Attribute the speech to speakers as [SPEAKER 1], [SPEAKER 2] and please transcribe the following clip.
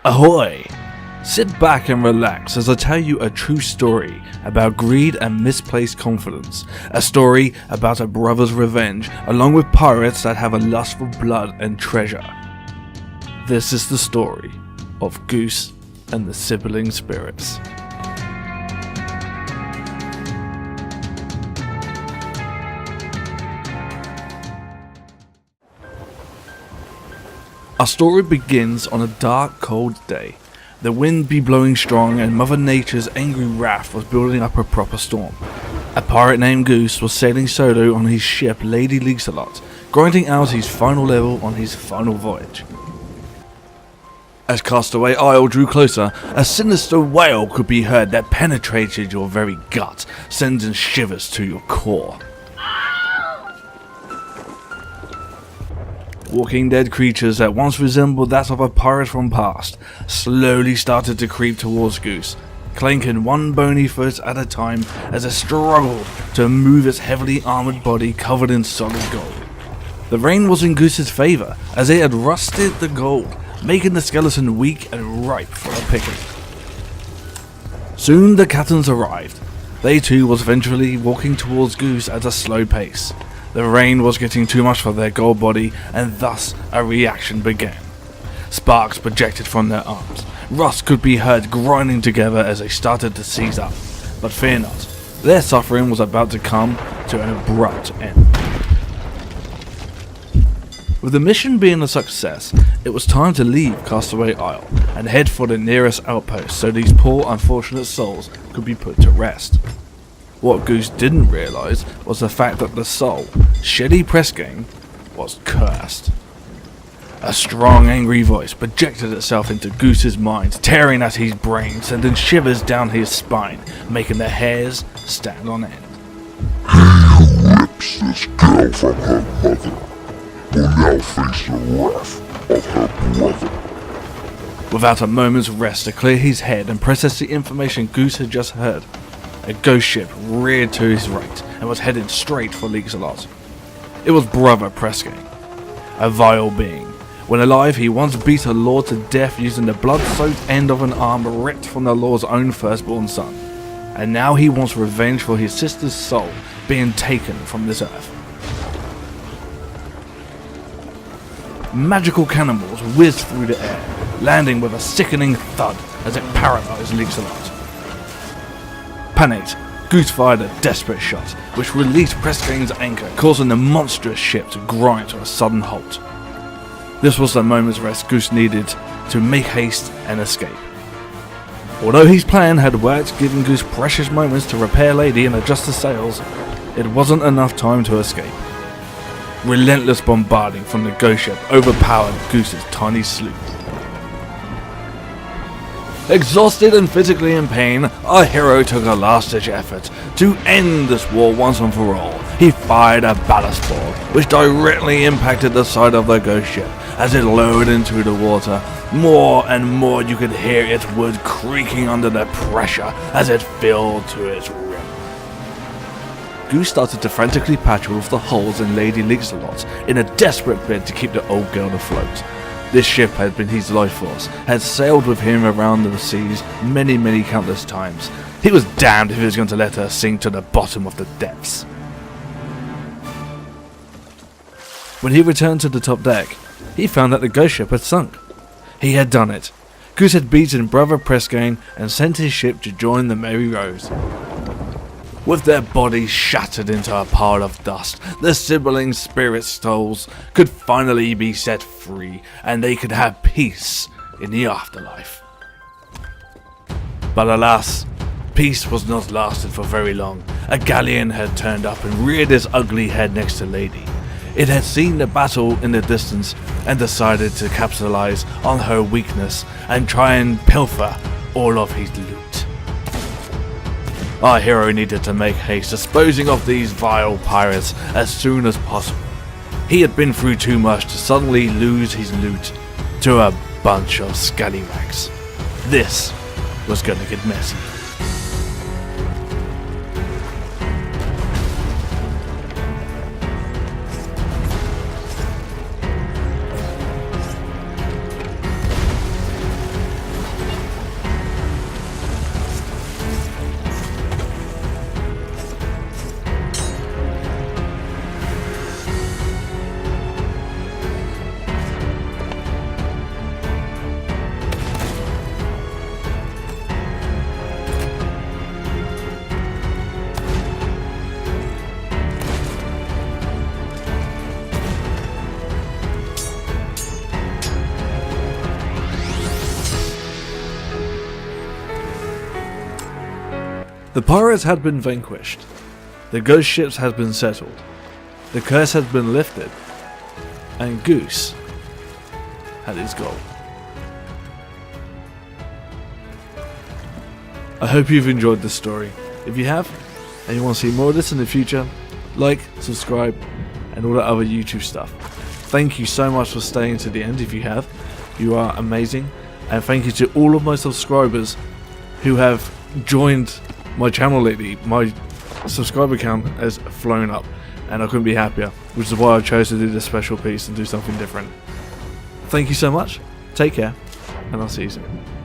[SPEAKER 1] Ahoy! Sit back and relax as I tell you a true story about greed and misplaced confidence. A story about a brother's revenge, along with pirates that have a lust for blood and treasure. This is the story of Goose and the Sibling Spirits. Our story begins on a dark, cold day. The wind be blowing strong and Mother Nature's angry wrath was building up a proper storm. A pirate named Goose was sailing solo on his ship Lady Lancelot, grinding out his final level on his final voyage. As Castaway Isle drew closer, a sinister wail could be heard that penetrated your very gut, sending shivers to your core. Walking dead creatures that once resembled that of a pirate from past slowly started to creep towards Goose, clanking one bony foot at a time as it struggled to move its heavily armored body covered in solid gold. The rain was in Goose's favor as it had rusted the gold, making the skeleton weak and ripe for a picking. Soon the captains arrived. They too was eventually walking towards Goose at a slow pace. The rain was getting too much for their gold body, and thus a reaction began. Sparks projected from their arms. Rust could be heard grinding together as they started to seize up. But fear not, their suffering was about to come to an abrupt end. With the mission being a success, it was time to leave Castaway Isle and head for the nearest outpost so these poor unfortunate souls could be put to rest. What Goose didn't realise was the fact that the soul, Shelly Pressgang, was cursed. A strong, angry voice projected itself into Goose's mind, tearing at his brain, sending shivers down his spine, making the hairs stand on end.
[SPEAKER 2] He who rips this girl from her mother will now face the wrath of her brother.
[SPEAKER 1] Without a moment's rest to clear his head and process the information Goose had just heard, a ghost ship reared to his right and was headed straight for Lancelot. It was Brother Pressgang, a vile being. When alive, he once beat a lord to death using the blood-soaked end of an arm ripped from the lord's own firstborn son. And now he wants revenge for his sister's soul being taken from this earth. Magical cannonballs whizzed through the air, landing with a sickening thud as it paralyzed Lancelot. Panicked, Goose fired a desperate shot, which released Pressgang's anchor, causing the monstrous ship to grind to a sudden halt. This was the moment's rest Goose needed to make haste and escape. Although his plan had worked, giving Goose precious moments to repair Lady and adjust the sails, it wasn't enough time to escape. Relentless bombarding from the ghost ship overpowered Goose's tiny sloop. Exhausted and physically in pain, our hero took a last-ditch effort to end this war once and for all. He fired a ballast ball, which directly impacted the side of the ghost ship as it lowered into the water. More and more you could hear its wood creaking under the pressure as it filled to its rim. Goose started to frantically patch off the holes in Lady Lancelot in a desperate bid to keep the old girl afloat. This ship had been his life force, had sailed with him around the seas many countless times. He was damned if he was going to let her sink to the bottom of the depths. When he returned to the top deck, he found that the ghost ship had sunk. He had done it. Goose had beaten Brother Pressgang and sent his ship to join the Merry Rose. With their bodies shattered into a pile of dust, the Sibling Spirits' souls could finally be set free, and they could have peace in the afterlife. But alas, peace was not lasted for very long. A galleon had turned up and reared its ugly head next to Lady. It had seen the battle in the distance and decided to capitalize on her weakness and try and pilfer all of his loot. Our hero needed to make haste, disposing of these vile pirates as soon as possible. He had been through too much to suddenly lose his loot to a bunch of scallywags. This was gonna get messy. The pirates had been vanquished. The ghost ships had been settled. The curse had been lifted. And Goose had his goal. I hope you've enjoyed this story. If you have, and you want to see more of this in the future, like, subscribe, and all that other YouTube stuff. Thank you so much for staying to the end if you have. You are amazing. And thank you to all of my subscribers who have joined my channel lately. My subscriber count has flown up and I couldn't be happier, which is why I chose to do this special piece and do something different. Thank you so much, take care, and I'll see you soon.